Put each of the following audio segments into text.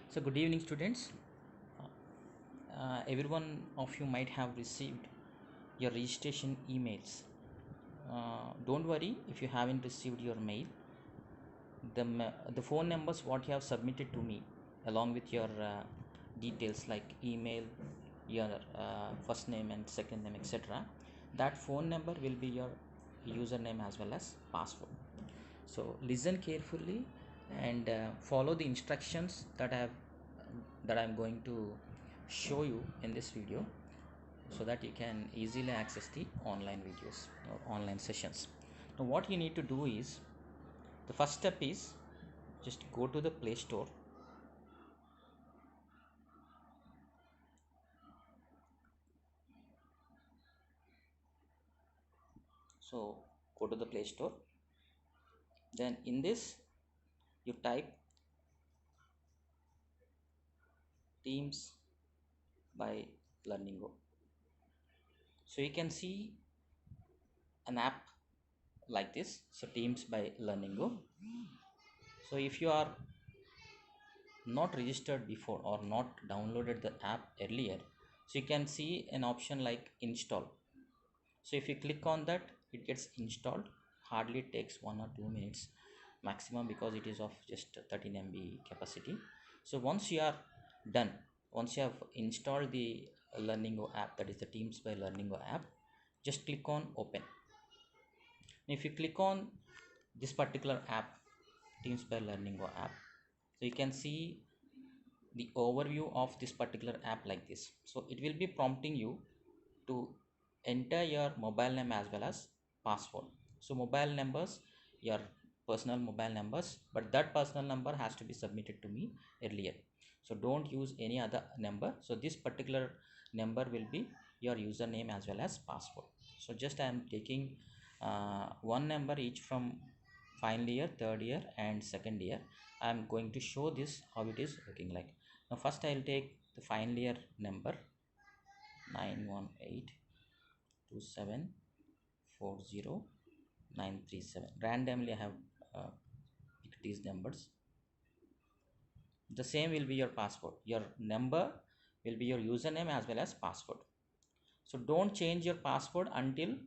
So, good evening, students. Every one of you might have received your registration emails. Don't worry if you haven't received your mail. The phone numbers what you have submitted to me, along with your details like email, your first name and second name, etc. That phone number will be your username as well as password. So listen carefully and follow the instructions that I'm going to show you in this video, so that you can easily access the online videos or online sessions. Now what you need to do is, the first step is just go to the Play Store. So go to the Play Store, then in this you type Teams by Learningo. So you can see an app like this, so Teams by Learningo. So if you are not registered before or not downloaded the app earlier, so you can see an option like install. So if you click on that, it gets installed. Hardly takes 1 or 2 minutes maximum, because it is of just 13 MB capacity. So once you are done, once you have installed the Learningo app, that is the Teams by Learningo app, just click on open. If you click on this particular app, Teams by Learningo app, so you can see the overview of this particular app like this. So it will be prompting you to enter your mobile name as well as password. So mobile numbers, your personal mobile numbers, but that personal number has to be submitted to me earlier. So don't use any other number. So this particular number will be your username as well as password. So just I am taking one number each from final year, third year and second year. I am going to show this how it is looking like. Now first I will take the final year number 9182740 randomly. I have picked these numbers. The same will be your password. Your number will be your username as well as password. So don't change your password until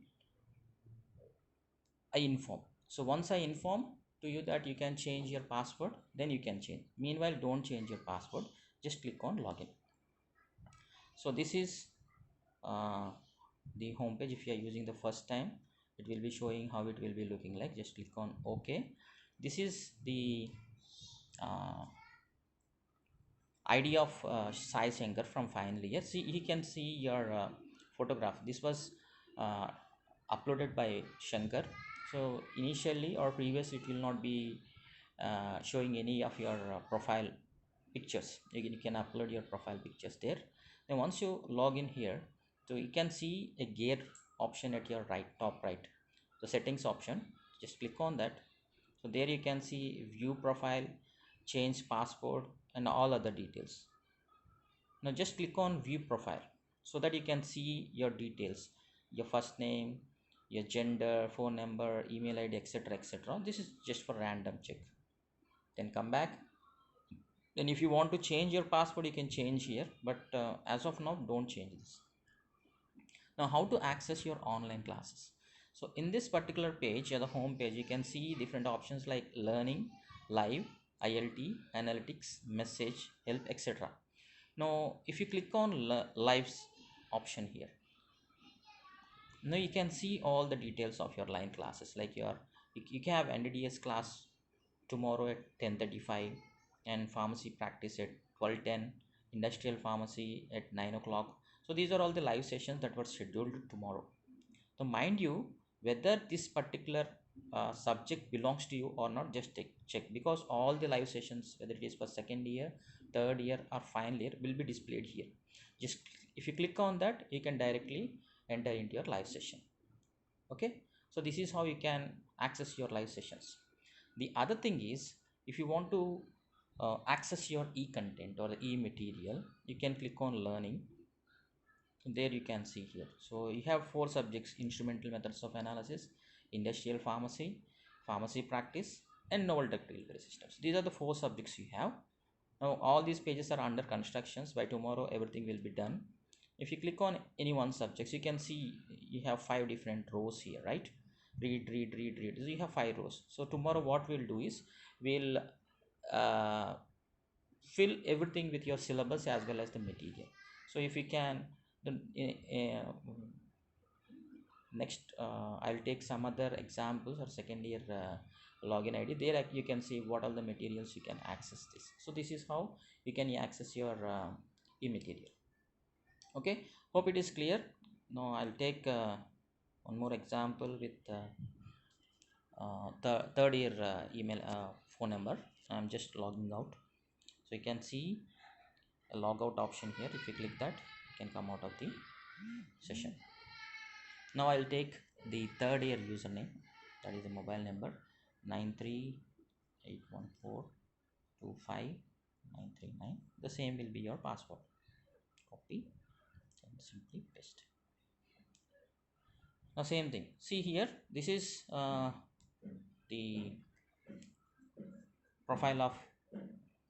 I inform. So once I inform to you that you can change your password, then you can change. Meanwhile, don't change your password, just click on login. So this is uh, the home page. If you are using the first time, it will be showing how it will be looking like. Just click on OK. This is the uh, ID of Sai Shankar from final year. See, he can see your photograph. This was uh, uploaded by Shankar. So initially or previous, it will not be showing any of your profile pictures. You can upload your profile pictures there. Then once you log in here, so you can see a gear option at your right, top right, the settings option. Just click on that. So there you can see view profile, change password and all other details. Now just click on view profile, so that you can see your details, your first name, your gender, phone number, email ID, etc, etc. This is just for random check. Then come back. Then if you want to change your password, you can change here, but as of now don't change this. Now how to access your online classes? So in this particular page, at the home page, you can see different options like learning, live, ILT, analytics, message, help, etc. Now if you click on lives option here, now you can see all the details of your line classes, like you can have NDDS class tomorrow at 10:35, and pharmacy practice at 12:10, industrial pharmacy at 9 o'clock. So these are all the live sessions that were scheduled tomorrow. So mind you, whether this particular subject belongs to you or not, just check, because all the live sessions, whether it is for second year, third year or final year, will be displayed here. Just if you click on that, you can directly enter into your live session. Okay, so this is how you can access your live sessions. The other thing is, if you want to access your e-content or the e-material, you can click on learning. There you can see here, so you have 4 subjects: instrumental methods of analysis, industrial pharmacy, pharmacy practice and novel drug delivery systems. These are the 4 subjects you have. Now all these pages are under constructions. By tomorrow everything will be done. If you click on any one subjects, you can see you have 5 different rows here, right? Read. So you have 5 rows. So tomorrow what we'll do is we'll uh, fill everything with your syllabus as well as the material. So if you can, then next I'll take some other examples or second year login id there. You can see what all the materials you can access this. So this is how you can access your e-material. Okay, hope it is clear. Now I'll take one more example with the third year email phone number. I'm just logging out. So you can see a logout option here. If you click that, you can come out of the session. Now I'll take the third year username, that is the mobile number 938142599. The same will be your password. Copy and simply paste. Now same thing. See here, this is the profile of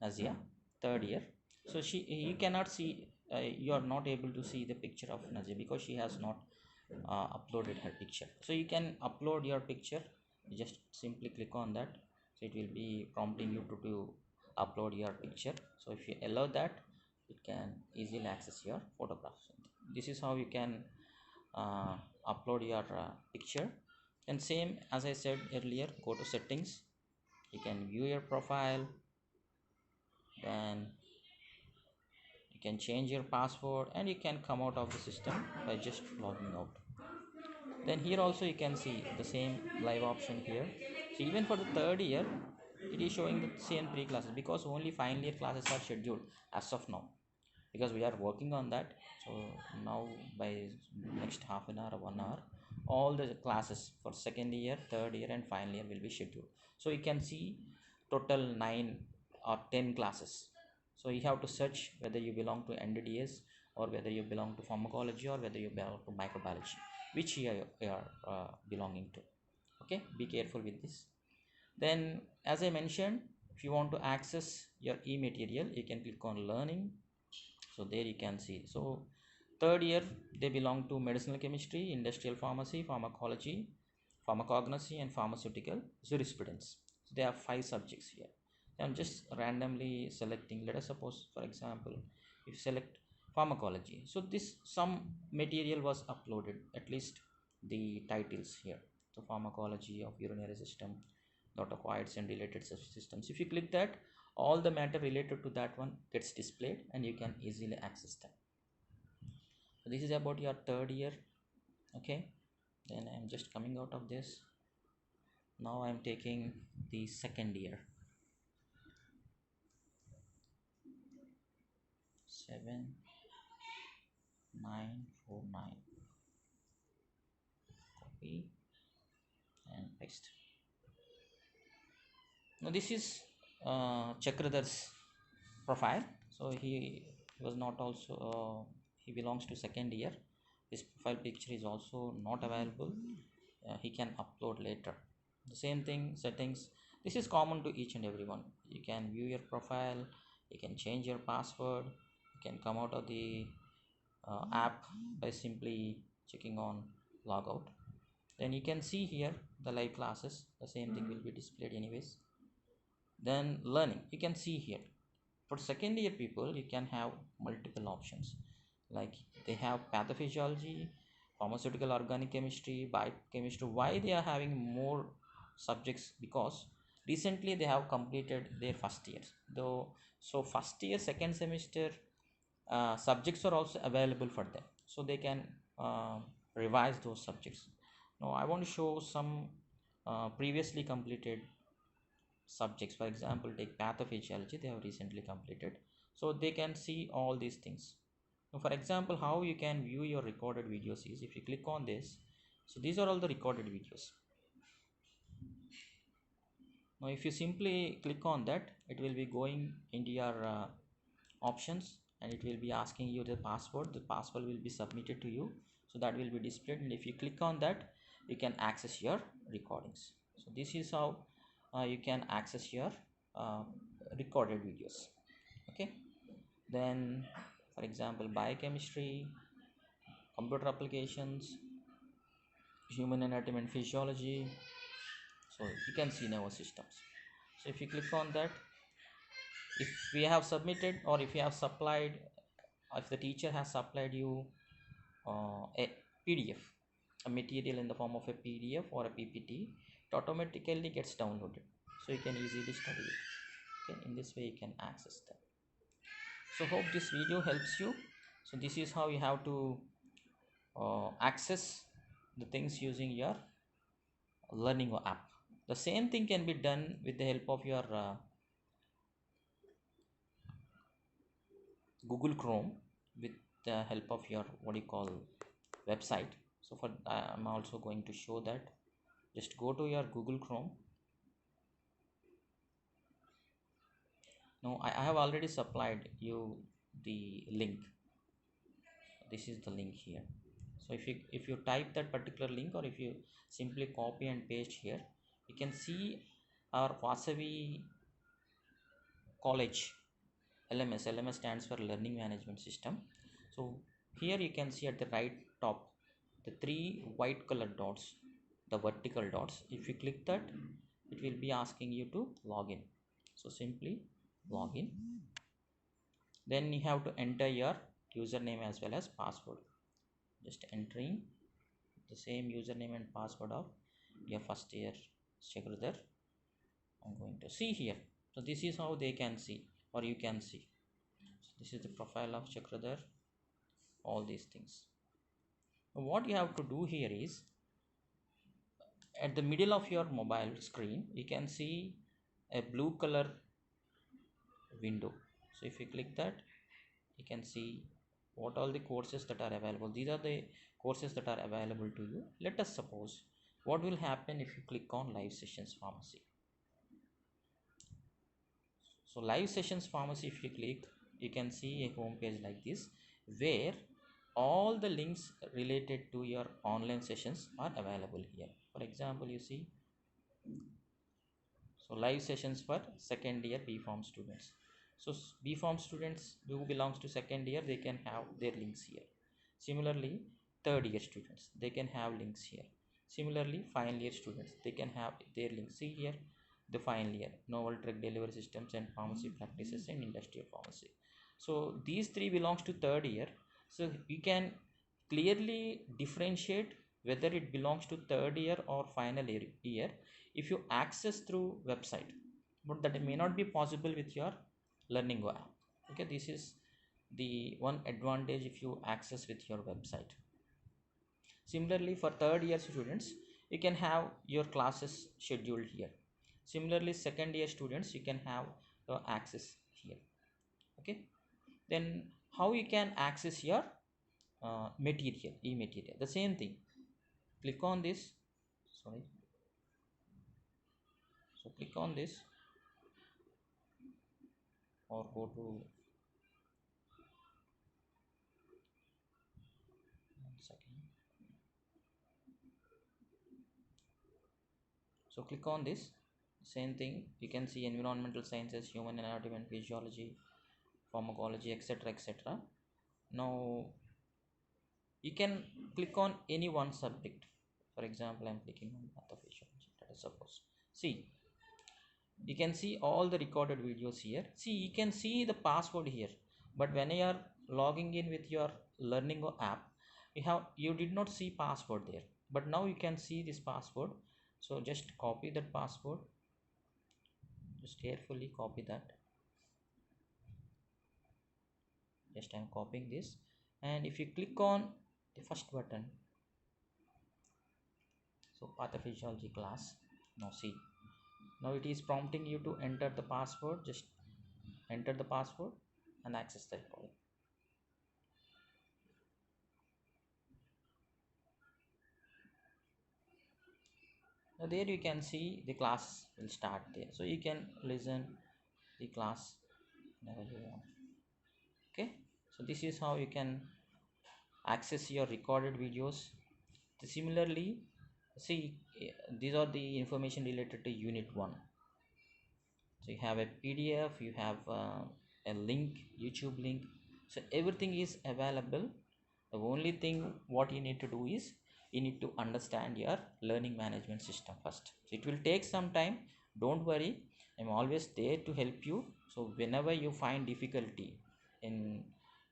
Nazia, third year. So you cannot see, you are not able to see the picture of Nazia because she has not uploaded her picture. So you can upload your picture. You just simply click on that. So it will be prompting you to upload your picture. So if you allow that, it can easily access your photographs. This is how you can upload your picture. And same as I said earlier, go to settings. You can view your profile, then you can change your password, and you can come out of the system by just logging out. Then here also you can see the same live option here. So even for the third year, it is showing the same 3 classes because only final year classes are scheduled as of now, because we are working on that. So now by next half an hour or 1 hour, all the classes for second year, third year and final year will be scheduled. So you can see total 9 or 10 classes. So you have to search whether you belong to NDDS or whether you belong to pharmacology or whether you belong to microbiology, which you are belonging to. Okay, be careful with this. Then as I mentioned, if you want to access your e-material, you can click on learning. So there you can see. So third year they belong to medicinal chemistry, industrial pharmacy, pharmacology, pharmacognosy and pharmaceutical jurisprudence. So they have 5 subjects here. I'm just randomly selecting. Let us suppose, for example, if you select pharmacology, so this some material was uploaded, at least the titles here. So pharmacology of urinary system, notochords and related systems. If you click that, all the matter related to that one gets displayed and you can easily access that. So this is about your third year. Okay, then I'm just coming out of this. Now I'm taking the second year. 7949. Copy and paste. Now this is Chakradar's profile. So he was not also he belongs to second year. His profile picture is also not available. He can upload later. The same thing, settings. This is common to each and everyone. You can view your profile, you can change your password, you can come out of the app by simply checking on logout. Then you can see here the live classes. The same thing will be displayed anyways. Then learning, you can see here for second year people you can have multiple options, like they have pathophysiology, pharmaceutical organic chemistry, biochemistry. Why they are having more subjects? Because recently they have completed their first years though. So first year, second semester subjects are also available for them, so they can revise those subjects. Now I want to show some previously completed subjects. For example, take pathophysiology, they have recently completed, so they can see all these things. Now for example, how you can view your recorded videos is if you click on this. So these are all the recorded videos. Now if you simply click on that, it will be going into your options and it will be asking you the password. The password will be submitted to you, so that will be displayed, and if you click on that, you can access your recordings. So this is how you can access your uh, recorded videos. Okay, then for example biochemistry, computer applications, human anatomy and physiology. So you can see nervous systems. So if you click on that, if we have submitted or if you have supplied, if the teacher has supplied you a PDF, a material in the form of a PDF or a PPT, it automatically gets downloaded, so you can easily study it. Okay, in this way you can access them. So hope this video helps you. So this is how you have to access the things using your learning app. The same thing can be done with the help of your Google Chrome, with the help of your what you call website. So for I'm also going to show that. Just go to your Google Chrome. Now I have already supplied you the link. This is the link here. So if you type that particular link, or if you simply copy and paste here, you can see our Vasavi College LMS. LMS stands for Learning Management System. So here you can see at the right top the three white colored dots, the vertical dots. If you click that, it will be asking you to log in. So simply log in. Then you have to enter your username as well as password. Just entering the same username and password of your first year Shagradar. I'm going to see here. So this is how they can see, or you can see. So this is the profile of Shagradar, all these things. What you have to do here is, at the middle of your mobile screen you can see a blue color window. So if you click that, you can see what all the courses that are available. These are the courses that are available to you. Let us suppose what will happen if you click on live sessions pharmacy. So live sessions pharmacy, if you click, you can see a home page like this, where all the links related to your online sessions are available here. For example, you see, so live sessions for second year BPharm students. So BPharm students who belongs to second year, they can have their links here. Similarly, third year students, they can have links here. Similarly, final year students, they can have their links. See here, the final year, novel drug delivery systems and pharmacy practices in industrial pharmacy. So these three belongs to third year. So we can clearly differentiate whether it belongs to third year or final year if you access through website, but that may not be possible with your Learning app. Okay, this is the one advantage if you access with your website. Similarly, for third year students, you can have your classes scheduled here. Similarly, second year students, you can have access here. Okay, then how you can access your material, e-material? The same thing, click on this, sorry, so click on this, or go to, one second, so click on this, same thing, you can see environmental sciences, human anatomy and physiology, pharmacology, etc, etc. Now you can click on any one subject. For example, I'm clicking on pathophysiology, let us suppose. See, you can see all the recorded videos here. See, you can see the password here, but when you are logging in with your Learningo app, you did not see password there, but now you can see this password. So just copy that password, just carefully copy that. Just I'm copying this, and if you click on the first button, so pathophysiology class, now see, now it is prompting you to enter the password. Just enter the password and access the recording. Now there you can see the class will start there, so you can listen the class whenever you want. Okay, so this is how you can access your recorded videos. Similarly, see, these are the information related to unit 1. So you have a PDF, you have a link, YouTube link. So everything is available. The only thing what you need to do is you need to understand your learning management system first. So it will take some time. Don't worry, I'm always there to help you. So whenever you find difficulty in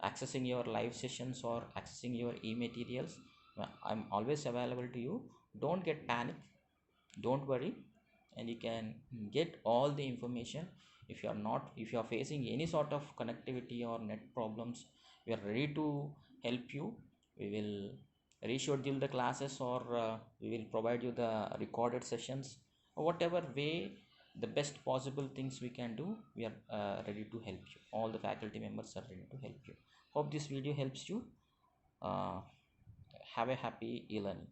accessing your live sessions or accessing your e-materials, I'm always available to you. Don't get panic, don't worry, and you can get all the information. If you are not, if you are facing any sort of connectivity or net problems, we are ready to help you. We will reschedule the classes, or we will provide you the recorded sessions, or whatever way, the best possible things we can do. We are ready to help you. All the faculty members are ready to help you. Hope this video helps you. uh, have a happy e-learning.